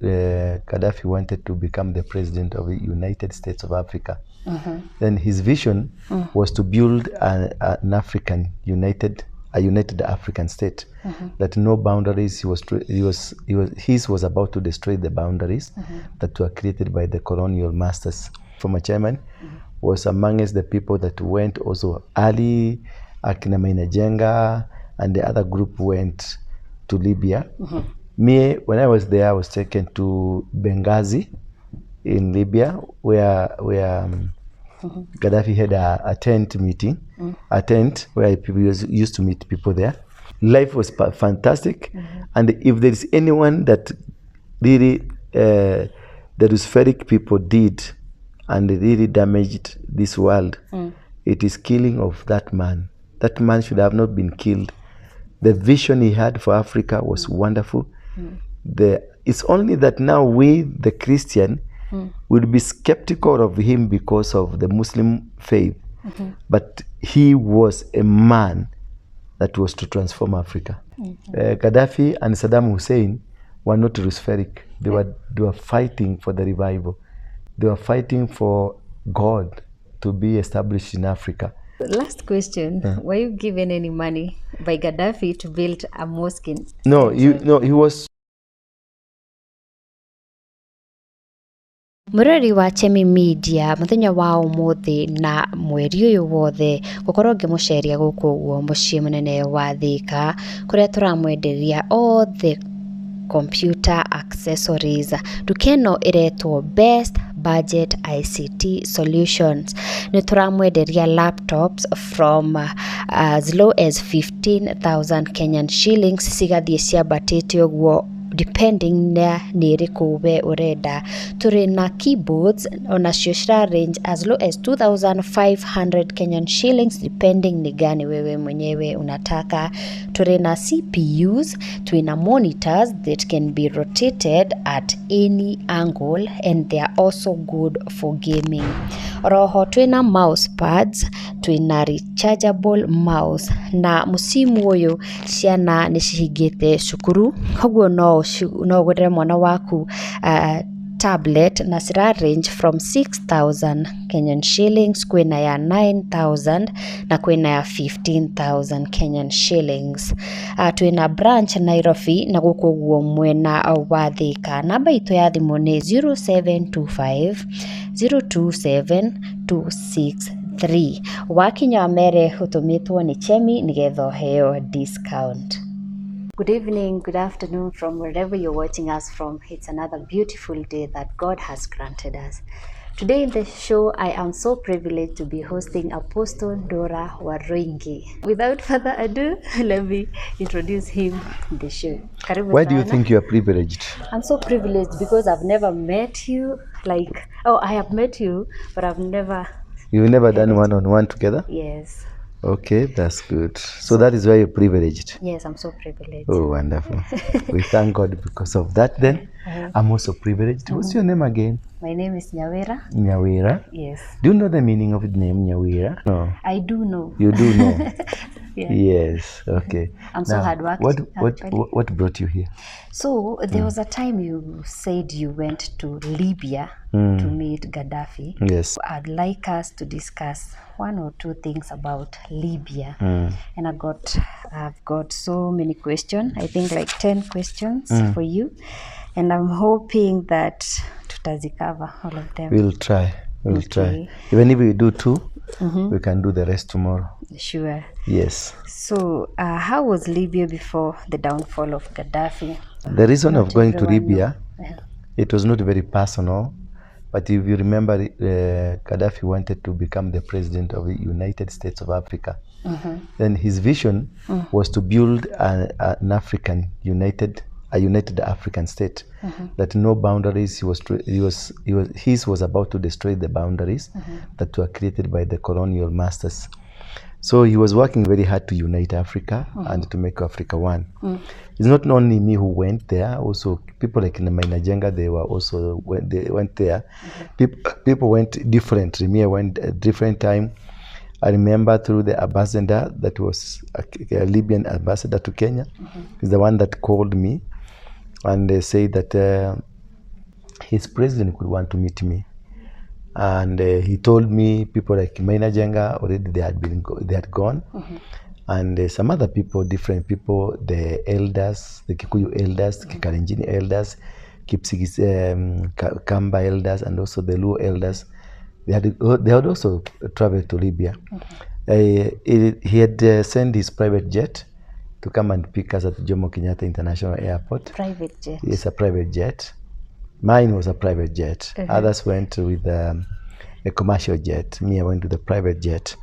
Gadaffi wanted to become the president of the United States of Africa. Then his vision was to build an African a united African state, that no boundaries. His was about to destroy the boundaries that were created by the colonial masters. Former chairman was amongst the people that went also. Ali, Akina Mainajenga, and the other group went to Libya. Me, when I was there, I was taken to Benghazi in Libya, where Gadaffi had a tent meeting, a tent where people used to meet people there. Life was fantastic, and if there is anyone that really the Rusferic people did and really damaged this world, it is killing of that man. That man should have not been killed. The vision he had for Africa was wonderful. It's only that now we, the Christian, will be skeptical of him because of the Muslim faith. But he was a man that was to transform Africa. Gadaffi and Saddam Hussein were not Rusferic. They were fighting for the revival. They were fighting for God to be established in Africa. Last question: were you given any money by Gadaffi to build a mosque in? No, he was. Murari wa Chemi Media muthenya wa umuthi na mweri uyu wothe gukorwo ngimuceria guku guo mucii munene wa Thika kuria turamwenderia all the computer accessories. Dukeno iretwo Best Budget ICT Solutions. Ni turamwenderia laptops from as low as 15,000 Kenyan shillings sigathie ciambatite uguo depending na niriku we urenda. Turi na keyboards onacio cira range as low as 2,500 Kenyan shillings depending ni gani wewe mwenyewe unataka. Turi na CPUs, twina monitors that can be rotated at any angle and they are also good for gaming. Roho twina mouse pads, twina rechargeable mouse, na musimu uyu ciana ni cihingite cukuru, koguo no gurire mwana waku tablet na cira range from 6,000 Kenyan shillings, kwina ya 9,000 na kwina ya 15,000 Kenyan shillings. Twina branch Nairobi na guku guo mwena wa Thika. Namba itu ya thimu ni 0725 027 263. Wakinya mere utumitwo ni Chemi nigetha uheo discount. Good evening, good afternoon from wherever you're watching us from. It's another beautiful day that God has granted us. Today in the show, I am so privileged to be hosting Apostle Ndura Waruingi. Without further ado, let me introduce him in the show. Karibu Why do you sana. think you are privileged? I'm so privileged because I've never met you. I have met you, but I've never... You've never done one-on-one together? Yes. Okay, that's good. So that is why you're privileged. Yes, I'm so privileged. Oh, wonderful. We thank God because of that then. I'm also privileged. What's your name again? My name is Nyawera. Nyawera? Yes. Do you know the meaning of the name Nyawera? No. I do know. You do know? Yeah. Yes, okay. I'm so hardworking. What brought you here? So there was a time you said you went to Libya to meet Gadaffi. Yes. I'd like us to discuss one or two things about Libya. And I've got so many questions. I think like 10 questions for you. And I'm hoping that tutazikava all of them. We'll try. We'll try. Even if we do two, we can do the rest tomorrow. Sure. Yes. So how was Libya before the downfall of Gadaffi? The reason of going to Libya, it was not very personal. But if you remember, Gadaffi wanted to become the president of the United States of Africa. Then his vision was to build an African a united African state, that no boundaries. His was about to destroy the boundaries that were created by the colonial masters. So he was working very hard to unite Africa and to make Africa one. It's not only me who went there, also people like Mainajenga, they went there. People went differently. Me, I went a different time. I remember through the ambassador, that was a Libyan ambassador to Kenya, is the one that called me, and they say that his president could want to meet me. And he told me people like Maina Jenga already they had gone. And some other people, different people, the elders, the Kikuyu elders, Kikalenjin elders, Kipsigis, Kamba elders, and also the Luo elders, they had also traveled to Libya. He had sent his private jet to come and pick us at Jomo Kenyatta International Airport. Private jet? Yes, a private jet. Mine was a private jet. Others went with a commercial jet. Me, I went with a private jet.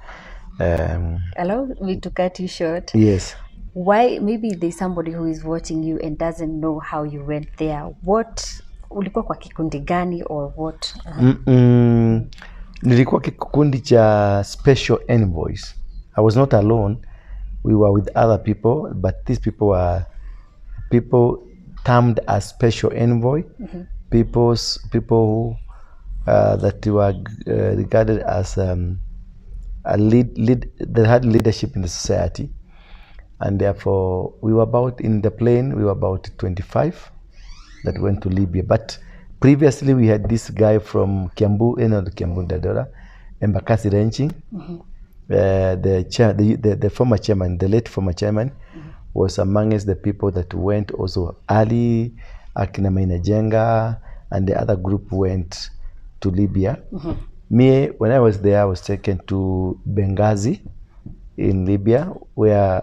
Allow me to cut you short. Yes. Why? Maybe there's somebody who is watching you and doesn't know how you went there. What? Ulikuwa kwa kikundi gani or what? Nilikuwa kikundi cha special envoys. I was not alone. We were with other people, but these people were people termed as special envoy. People who that were regarded as a lead that had leadership in the society, and therefore we were about, in the plane we were about 25 that went to Libya. But previously we had this guy from Kiambu, Kiambu Ndura, Embakasi Ranching. The former chairman, the late former chairman, was amongst the people that went also. Ali, Akina Maina Jenga, and the other group went to Libya. Me, when I was there, I was taken to Benghazi in Libya, where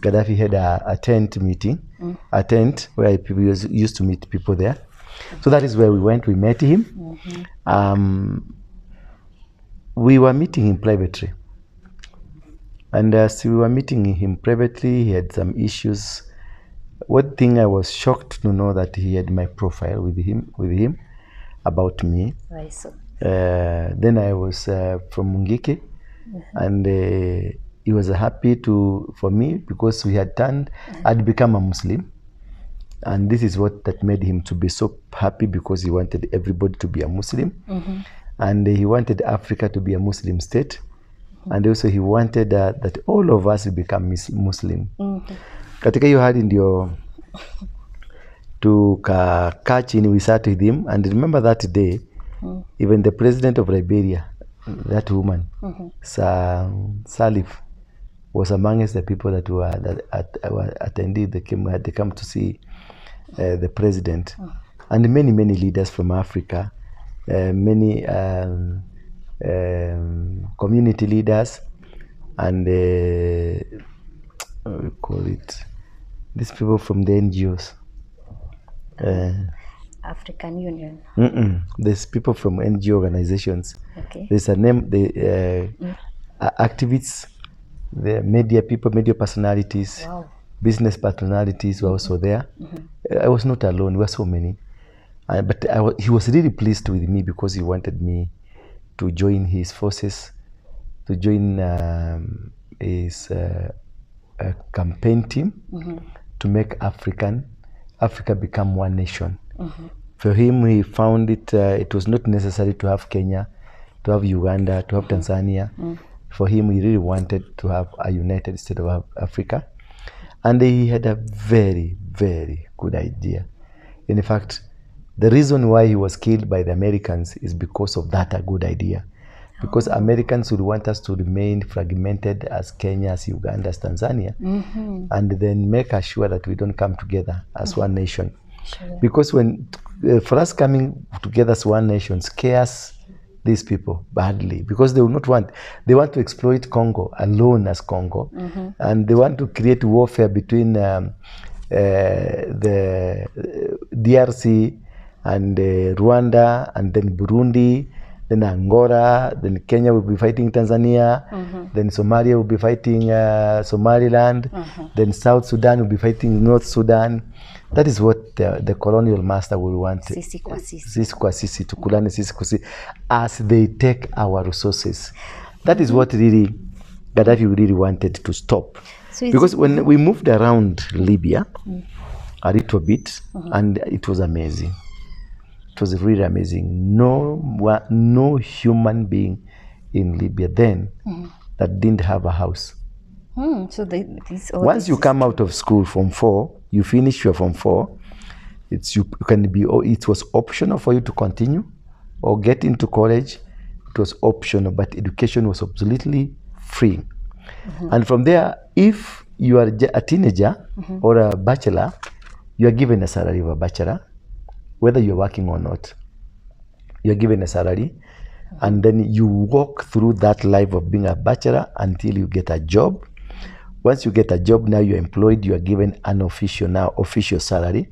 Gadaffi had a tent meeting, a tent where people used to meet people there. So that is where we went. We met him. We were meeting him privately. And as we were meeting him privately, he had some issues. One thing I was shocked to know that he had my profile with him about me. Right, so. Then I was from Mungiki, and he was happy for me because we had I'd become a Muslim, and this is what that made him to be so happy, because he wanted everybody to be a Muslim, and he wanted Africa to be a Muslim state, and also he wanted that all of us will become Muslim. Katika hiyo hali ndio tukakaa chini, we sat with him, and remember that day, even the president of Liberia, that woman, Salif, was amongst the people that attended. They come to see the president, and many leaders from Africa, many community leaders, and we call it these people from the NGOs. African Union. There's people from NGO organizations. Okay. There's a name, the activists, the media people, media personalities, business personalities were also there. I was not alone. We were so many. But he was really pleased with me because he wanted me to join his forces, to join his campaign team to make Africa become one nation. For him, he found it was not necessary to have Kenya, to have Uganda, to have Tanzania. For him, he really wanted to have a united state of Africa. And he had a very, very good idea. In fact, the reason why he was killed by the Americans is because of that good idea. Because Americans would want us to remain fragmented as Kenya, as Uganda, as Tanzania, and then make sure that we don't come together as one nation. Sure. Because for us coming together as one nation scares these people badly, because they want to exploit Congo alone as Congo, and they want to create warfare between the DRC and Rwanda, and then Burundi, then Angola, then Kenya will be fighting Tanzania, then Somalia will be fighting Somaliland, then South Sudan will be fighting North Sudan. That is what the colonial master will want. Sisi kwa sisi. Sisi kwa sisi, tukulane sisi kwa sisi, as they take our resources. That is what really Gadaffi really wanted to stop. So because when we moved around Libya a little bit, and it was amazing. It was really amazing. No human being in Libya then that didn't have a house. So once you come out of school from 4, you finish your from 4, It's you can be, or it was optional for you to continue or get into college. It was optional, but education was absolutely free. And from there, if you are a teenager or a bachelor, you are given a salary of a bachelor, whether you're working or not. You're given a salary, and then you walk through that life of being a bachelor until you get a job. Once you get a job, now you're employed, you are given an official salary,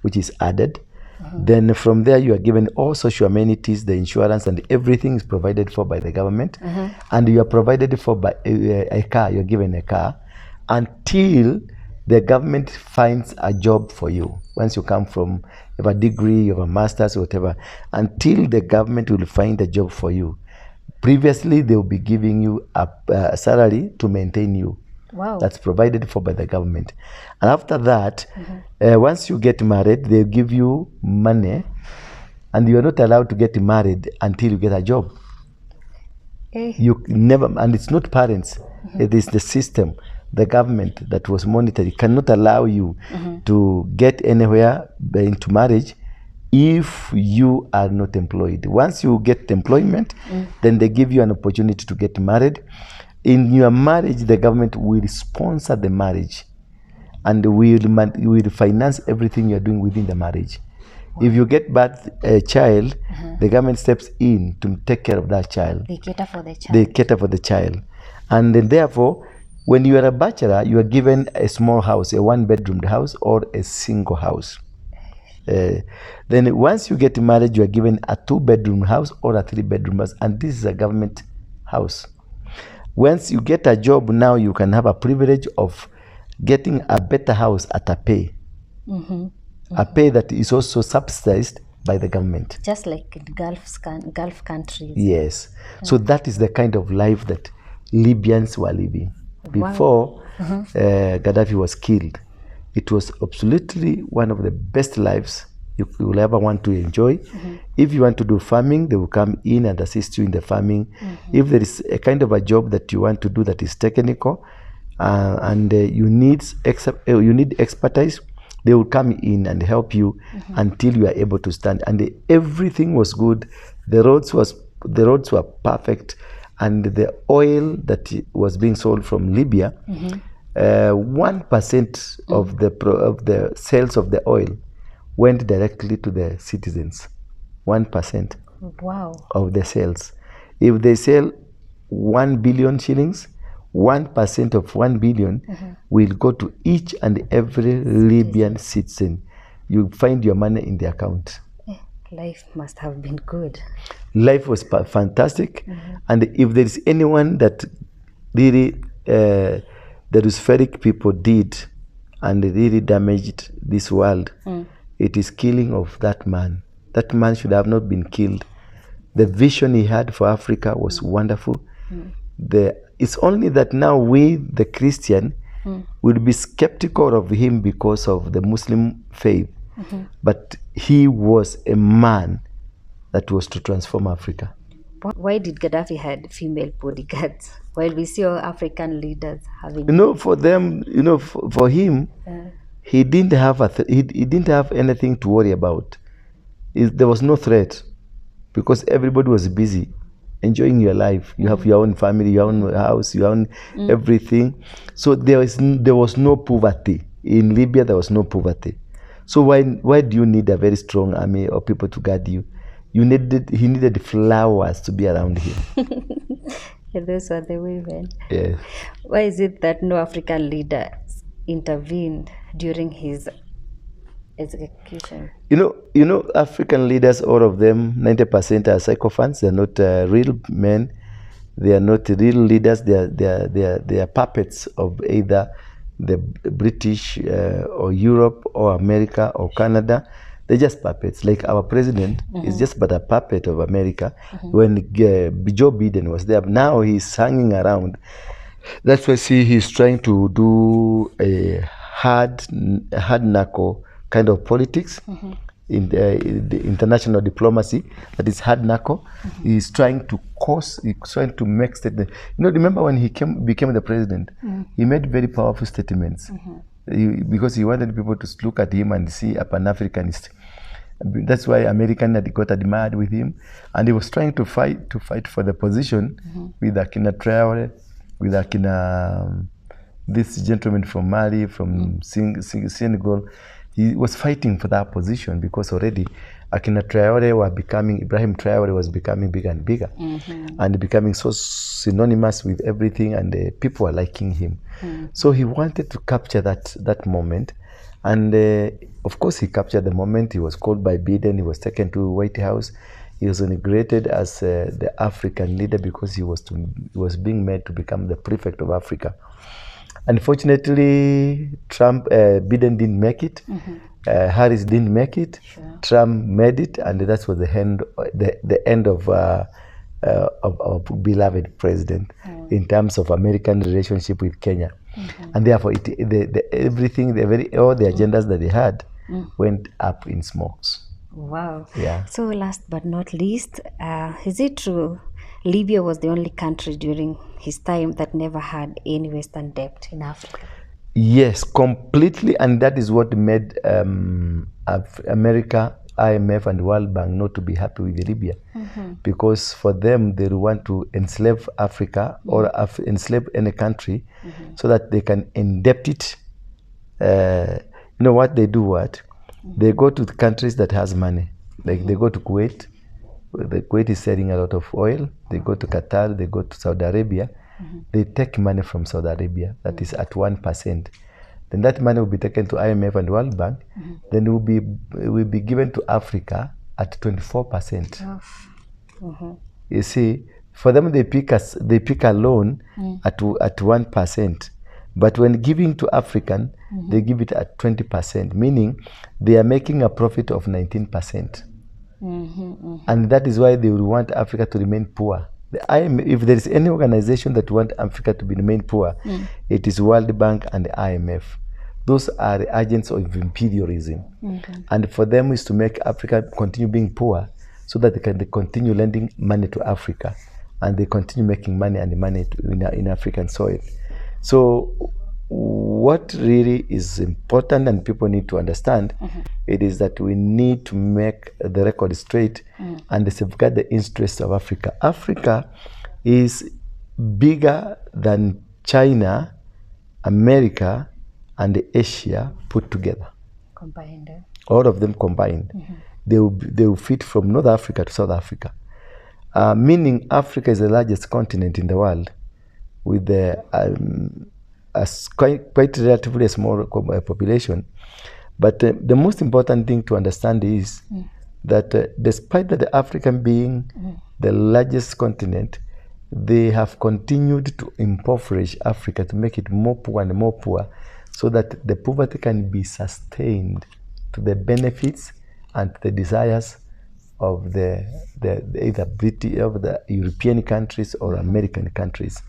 which is added. Then from there, you are given all social amenities, the insurance, and everything is provided for by the government. And you are provided for by a car, you're given a car, until the government finds a job for you. Once you come from, you have a degree, you have a master's, whatever, until the government will find a job for you. Previously, they will be giving you a salary to maintain you. Wow. That's provided for by the government. And after that, once you get married, they give you money, and you are not allowed to get married until you get a job. You never, and it's not parents, it is the system, the government that was monitoring cannot allow you to get anywhere into marriage if you are not employed. Once you get employment, then they give you an opportunity to get married. In your marriage, the government will sponsor the marriage, and will finance everything you're doing within the marriage. If you get birth a child, the government steps in to take care of that child. They cater for the child. They cater for the child. And then therefore, when you are a bachelor, you are given a small house, a one-bedroom house or a single house. Then once you get married, you are given a two-bedroom house or a three-bedroom house, and this is a government house. Once you get a job, now you can have a privilege of getting a better house at a pay. A pay that is also subsidized by the government. Just like in Gulf countries. Yes. So that is the kind of life that Libyans were living. Before Gadaffi was killed, it was absolutely one of the best lives you will ever want to enjoy. If you want to do farming, they will come in and assist you in the farming. If there is a kind of a job that you want to do that is technical, and you need expertise, they will come in and help you until you are able to stand. And everything was good. The roads were perfect, and the oil that was being sold from Libya, 1% of the sales of the oil went directly to the citizens. 1%. Wow. Of the sales. If they sell 1 billion shillings, 1% of 1 billion will go to each and every Libyan citizen. You find your money in the account. Life must have been good. Life was fantastic. And if there is anyone that really the Rusferic people did and really damaged this world, it is killing of that man. That man should have not been killed. The vision he had for Africa was wonderful. It's only that now we, the Christian, will be skeptical of him because of the Muslim faith. But he was a man that was to transform Africa. Why did Gadaffi had female bodyguards while we see all African leaders having? For them, for him, he didn't have he didn't have anything to worry about. There was no threat because everybody was busy enjoying your life. You have your own family, your own house, your own everything. So there was no poverty. In Libya, there was no poverty. So why do you need a very strong army or people to guard you? He needed flowers to be around him. Those were the women. Yes. Why is it that no African leader intervened during his execution? African leaders, all of them, 90% are sycophants. They're not real men. They are not real leaders. They are puppets of either the British or Europe or America or Canada. They're just puppets. Like our president is just but a puppet of America. When Joe Biden was there, now he's hanging around. That's why he's trying to do a hard knuckle kind of politics in the international diplomacy. That is hard knuckle. He's trying to make statements. Remember when he became the president, he made very powerful statements. because he wanted people to look at him and see a Pan-Africanist. That's why American had got admired with him, and he was trying to fight for the position with Akina Traore, with Akina, this gentleman from Mali, from Senegal. He was fighting for that position because already Akina Traore were becoming, Ibrahim Traore was becoming bigger and bigger, and becoming so synonymous with everything, and people were liking him. So he wanted to capture that moment. And of course, he captured the moment. He was called by Biden. He was taken to White House. He was inaugurated as the African leader because he was being made to become the prefect of Africa. Unfortunately, Biden didn't make it. Harris didn't make it. Sure. Trump made it, and that was the end of our beloved president in terms of American relationship with Kenya. And therefore, everything, all the agendas that they had went up in smokes. Wow. Yeah. So last but not least, is it true Libya was the only country during his time that never had any Western debt in Africa? Yes, completely. And that is what made America, IMF and World Bank not to be happy with Libya. Because for them, they want to enslave Africa or enslave any country so that they can indebt it. You know what they do? They go to the countries that has money. Like they go to Kuwait. The Kuwait is selling a lot of oil. They go to Qatar. They go to Saudi Arabia. They take money from Saudi Arabia that is at 1%. Then that money will be taken to IMF and World Bank. Then it will be given to Africa at 24%. You see, for them they pick a loan at 1%, but when giving to African, they give it at 20%, meaning they are making a profit of 19%. And that is why they will want Africa to remain poor. If there is any organization that want Africa to remain poor, it is World Bank and the IMF. Those are the agents of imperialism. And for them is to make Africa continue being poor so that they can continue lending money to Africa, and they continue making money in African soil. So what really is important and people need to understand, it is that we need to make the record straight and safeguard the interests of Africa. Africa is bigger than China, America, and Asia put together. Combined. All of them combined. They will fit from North Africa to South Africa. Meaning Africa is the largest continent in the world with quite relatively a small population. But the most important thing to understand is that despite that the African being the largest continent, they have continued to impoverish Africa to make it more poor and more poor, so that the poverty can be sustained to the benefits and the desires of either British, of the European countries or American countries.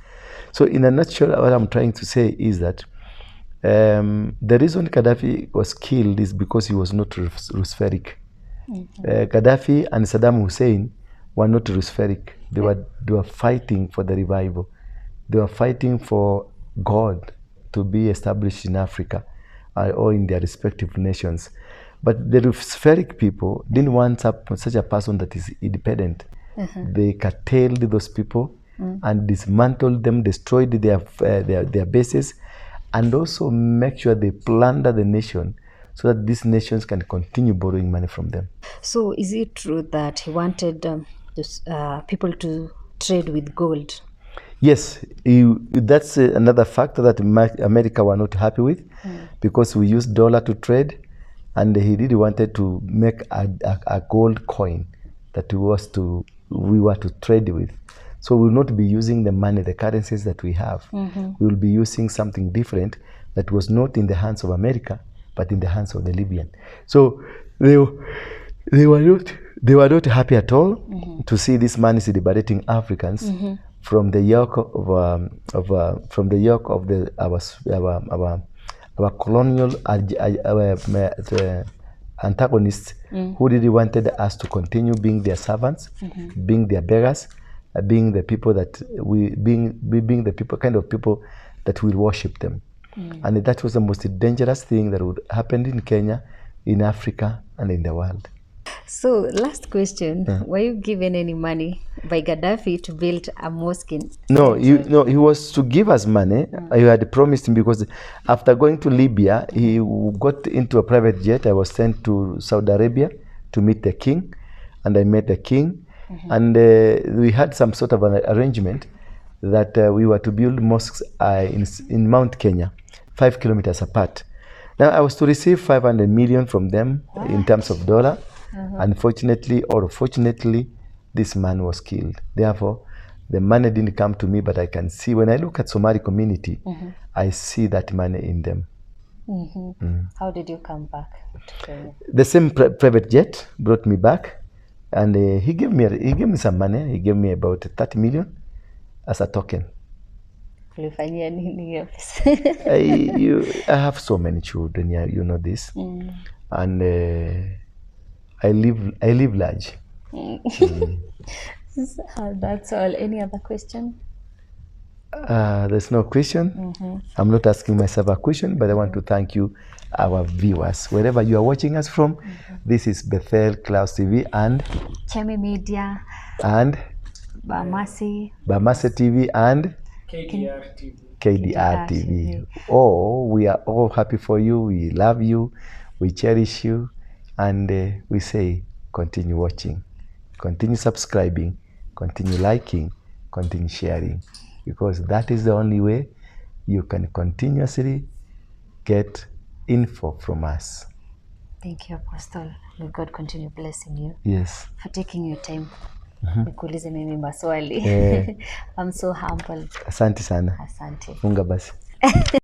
So in a nutshell, what I'm trying to say is that the reason Gadaffi was killed is because he was not Roosevelt. Gadaffi and Saddam Hussein were not Roosevelt. They were fighting for the revival. They were fighting for God to be established in Africa or in their respective nations. But the Roosevelt people didn't want such a person that is independent. They curtailed those people and dismantled them, destroyed their bases, and also make sure they plunder the nation so that these nations can continue borrowing money from them. So is it true that he wanted people to trade with gold? Yes, that's another factor that America were not happy with, because we used dollar to trade, and he really wanted to make a gold coin that we were to trade with. So we will not be using the money, the currencies that we have. We will be using something different that was not in the hands of America, but in the hands of the Libyan. So they were not happy at all to see this man is liberating Africans from the yoke of our colonial antagonists, who really wanted us to continue being their servants, being their beggars, being the people that being the people, kind of people that will worship them. And that was the most dangerous thing that would happen in Kenya, in Africa, and in the world. So, last question. Were you given any money by Gadaffi to build a mosque in No, he was to give us money. I had promised him, because after going to Libya, he got into a private jet. I was sent to Saudi Arabia to meet the king, and I met the king. And we had some sort of an arrangement that we were to build mosques in Mount Kenya, 5 kilometers apart. Now, I was to receive 500 million from them in terms of dollar. Unfortunately or fortunately, this man was killed. Therefore, the money didn't come to me, but I can see, when I look at Somali community, I see that money in them. How did you come back to Kenya? The same private jet brought me back, and he gave me some money. He gave me about 30 million as a token. Ulifanyia nini hiyo pesa? I have so many children, you know this, and I live large. That's all. Any other question? There's no question. I'm not asking myself a question, but I want to thank you, our viewers, wherever you are watching us from. This is Bethel Clouds TV and Chemi Media and Bamasi TV and KDR TV. Oh, we are all happy for you. We love you. We cherish you. And we say, continue watching, continue subscribing, continue liking, continue sharing, because that is the only way you can continuously get info from us. Thank you, Apostle. May God continue blessing you. Yes. For taking your time. Nikuulize mimi maswali. I'm so humbled. Asante sana. Asante. Funga basi.